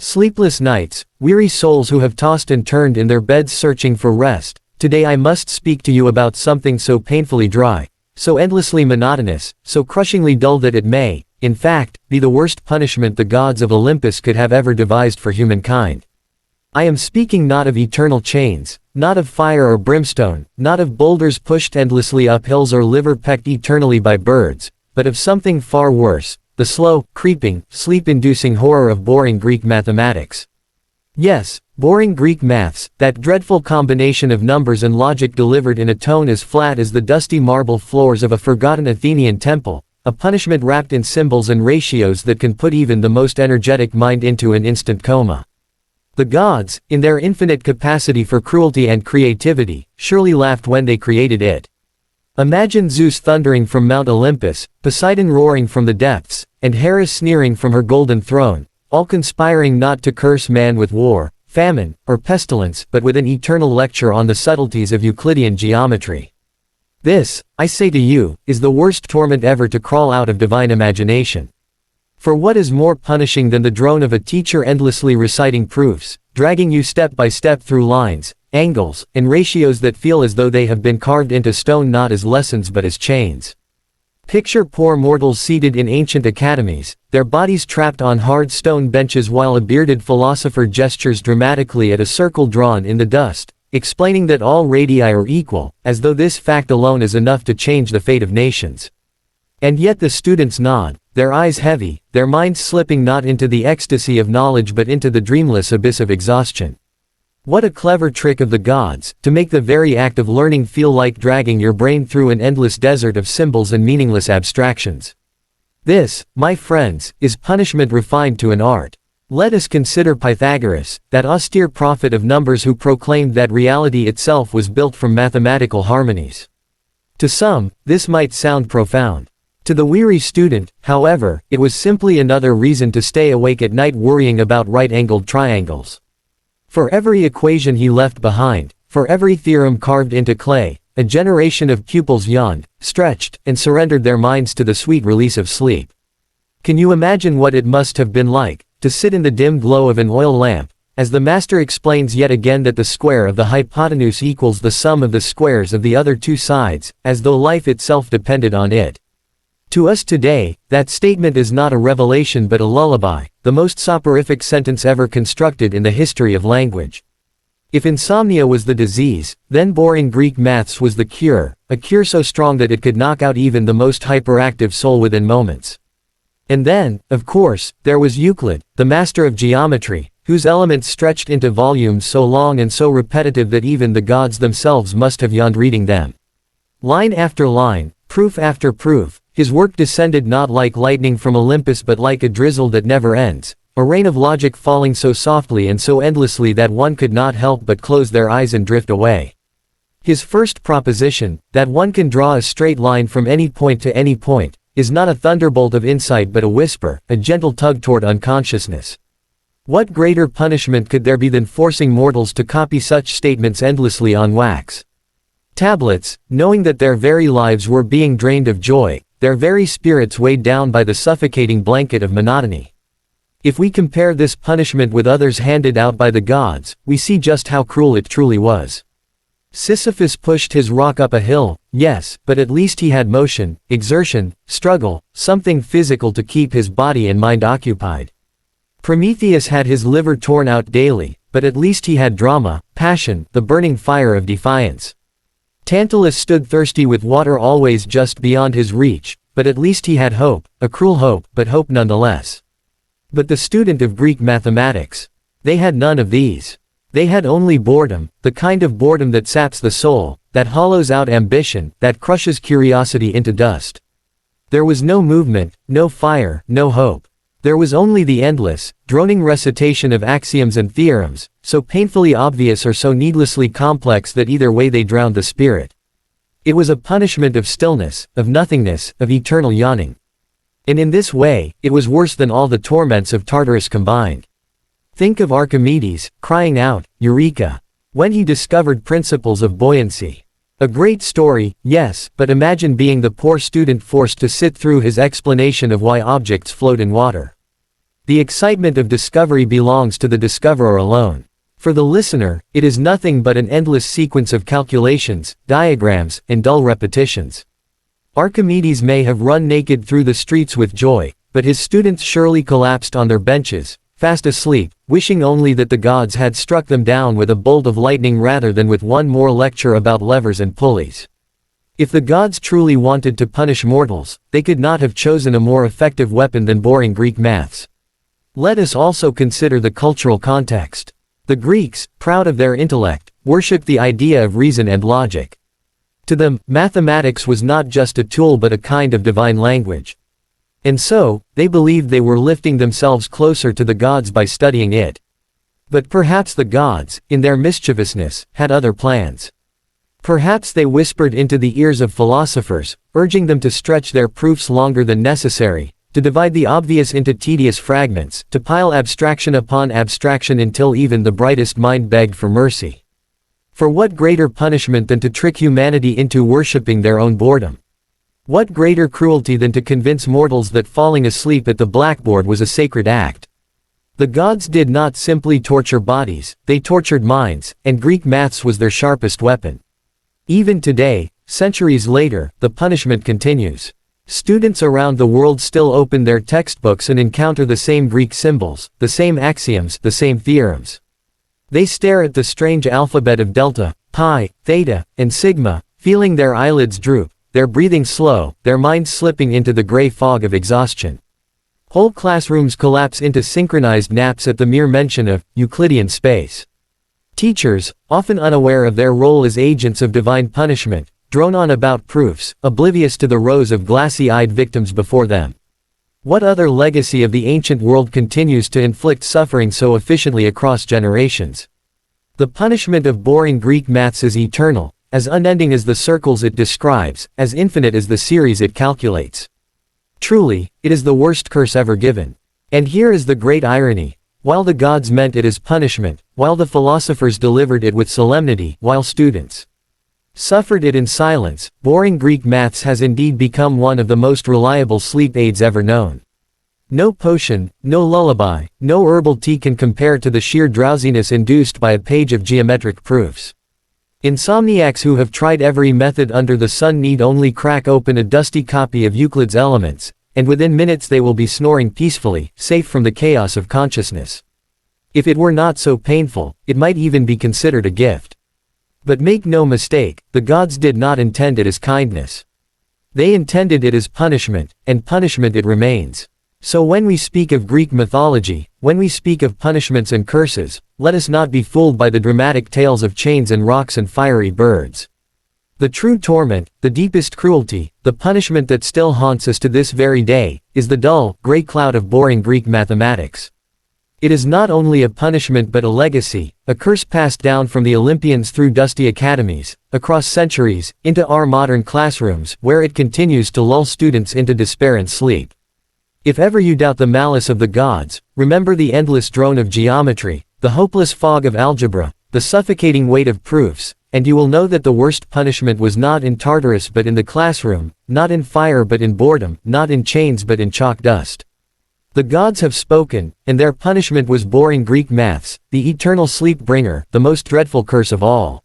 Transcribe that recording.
Sleepless nights, weary souls who have tossed and turned in their beds searching for rest, today I must speak to you about something so painfully dry, so endlessly monotonous, so crushingly dull that it may, in fact, be the worst punishment the gods of Olympus could have ever devised for humankind. I am speaking not of eternal chains, not of fire or brimstone, not of boulders pushed endlessly up hills or liver pecked eternally by birds, but of something far worse, the slow, creeping, sleep-inducing horror of boring Greek mathematics. Yes, boring Greek maths, that dreadful combination of numbers and logic delivered in a tone as flat as the dusty marble floors of a forgotten Athenian temple, a punishment wrapped in symbols and ratios that can put even the most energetic mind into an instant coma. The gods, in their infinite capacity for cruelty and creativity, surely laughed when they created it. Imagine Zeus thundering from Mount Olympus, Poseidon roaring from the depths, and Hera sneering from her golden throne, all conspiring not to curse man with war, famine, or pestilence, but with an eternal lecture on the subtleties of Euclidean geometry. This, I say to you, is the worst torment ever to crawl out of divine imagination. For what is more punishing than the drone of a teacher endlessly reciting proofs, dragging you step by step through lines, angles, and ratios that feel as though they have been carved into stone not as lessons but as chains? Picture poor mortals seated in ancient academies, their bodies trapped on hard stone benches while a bearded philosopher gestures dramatically at a circle drawn in the dust, explaining that all radii are equal, as though this fact alone is enough to change the fate of nations. And yet the students nod, their eyes heavy, their minds slipping not into the ecstasy of knowledge but into the dreamless abyss of exhaustion. What a clever trick of the gods, to make the very act of learning feel like dragging your brain through an endless desert of symbols and meaningless abstractions. This, my friends, is punishment refined to an art. Let us consider Pythagoras, that austere prophet of numbers who proclaimed that reality itself was built from mathematical harmonies. To some, this might sound profound. To the weary student, however, it was simply another reason to stay awake at night worrying about right-angled triangles. For every equation he left behind, for every theorem carved into clay, a generation of pupils yawned, stretched, and surrendered their minds to the sweet release of sleep. Can you imagine what it must have been like, to sit in the dim glow of an oil lamp, as the master explains yet again that the square of the hypotenuse equals the sum of the squares of the other two sides, as though life itself depended on it? To us today, that statement is not a revelation but a lullaby, the most soporific sentence ever constructed in the history of language. If insomnia was the disease, then boring Greek maths was the cure, a cure so strong that it could knock out even the most hyperactive soul within moments. And then, of course, there was Euclid, the master of geometry, whose elements stretched into volumes so long and so repetitive that even the gods themselves must have yawned reading them. Line after line, proof after proof, his work descended not like lightning from Olympus but like a drizzle that never ends, a rain of logic falling so softly and so endlessly that one could not help but close their eyes and drift away. His first proposition, that one can draw a straight line from any point to any point, is not a thunderbolt of insight but a whisper, a gentle tug toward unconsciousness. What greater punishment could there be than forcing mortals to copy such statements endlessly on wax tablets, knowing that their very lives were being drained of joy, their very spirits weighed down by the suffocating blanket of monotony? If we compare this punishment with others handed out by the gods, we see just how cruel it truly was. Sisyphus pushed his rock up a hill, yes, but at least he had motion, exertion, struggle, something physical to keep his body and mind occupied. Prometheus had his liver torn out daily, but at least he had drama, passion, the burning fire of defiance. Tantalus stood thirsty with water always just beyond his reach, but at least he had hope, a cruel hope, but hope nonetheless. But the student of Greek mathematics, they had none of these. They had only boredom, the kind of boredom that saps the soul, that hollows out ambition, that crushes curiosity into dust. There was no movement, no fire, no hope. There was only the endless, droning recitation of axioms and theorems, so painfully obvious or so needlessly complex that either way they drowned the spirit. It was a punishment of stillness, of nothingness, of eternal yawning. And in this way, it was worse than all the torments of Tartarus combined. Think of Archimedes, crying out, Eureka! When he discovered principles of buoyancy. A great story, yes, but imagine being the poor student forced to sit through his explanation of why objects float in water. The excitement of discovery belongs to the discoverer alone. For the listener, it is nothing but an endless sequence of calculations, diagrams, and dull repetitions. Archimedes may have run naked through the streets with joy, but his students surely collapsed on their benches, fast asleep, wishing only that the gods had struck them down with a bolt of lightning rather than with one more lecture about levers and pulleys. If the gods truly wanted to punish mortals, they could not have chosen a more effective weapon than boring Greek maths. Let us also consider the cultural context. The Greeks, proud of their intellect, worshipped the idea of reason and logic. To them, mathematics was not just a tool but a kind of divine language. And so, they believed they were lifting themselves closer to the gods by studying it. But perhaps the gods, in their mischievousness, had other plans. Perhaps they whispered into the ears of philosophers, urging them to stretch their proofs longer than necessary, to divide the obvious into tedious fragments, to pile abstraction upon abstraction until even the brightest mind begged for mercy. For what greater punishment than to trick humanity into worshipping their own boredom? What greater cruelty than to convince mortals that falling asleep at the blackboard was a sacred act? The gods did not simply torture bodies, they tortured minds, and Greek maths was their sharpest weapon. Even today, centuries later, the punishment continues. Students around the world still open their textbooks and encounter the same Greek symbols, the same axioms, the same theorems. They stare at the strange alphabet of delta, pi, theta, and sigma, feeling their eyelids droop, their breathing slow, their minds slipping into the gray fog of exhaustion. Whole classrooms collapse into synchronized naps at the mere mention of Euclidean space. Teachers, often unaware of their role as agents of divine punishment, drone on about proofs, oblivious to the rows of glassy-eyed victims before them. What other legacy of the ancient world continues to inflict suffering so efficiently across generations? The punishment of boring Greek maths is eternal, as unending as the circles it describes, as infinite as the series it calculates. Truly, it is the worst curse ever given. And here is the great irony. While the gods meant it as punishment, while the philosophers delivered it with solemnity, while students suffered it in silence, boring Greek maths has indeed become one of the most reliable sleep aids ever known. No potion, no lullaby, no herbal tea can compare to the sheer drowsiness induced by a page of geometric proofs. Insomniacs who have tried every method under the sun need only crack open a dusty copy of Euclid's Elements, and within minutes they will be snoring peacefully, safe from the chaos of consciousness. If it were not so painful, it might even be considered a gift. But make no mistake, the gods did not intend it as kindness. They intended it as punishment, and punishment it remains. So when we speak of Greek mythology, when we speak of punishments and curses, let us not be fooled by the dramatic tales of chains and rocks and fiery birds. The true torment, the deepest cruelty, the punishment that still haunts us to this very day, is the dull, gray cloud of boring Greek mathematics. It is not only a punishment but a legacy, a curse passed down from the Olympians through dusty academies, across centuries, into our modern classrooms, where it continues to lull students into despair and sleep. If ever you doubt the malice of the gods, remember the endless drone of geometry, the hopeless fog of algebra, the suffocating weight of proofs, and you will know that the worst punishment was not in Tartarus but in the classroom, not in fire but in boredom, not in chains but in chalk dust. The gods have spoken, and their punishment was boring Greek maths, the eternal sleep bringer, the most dreadful curse of all.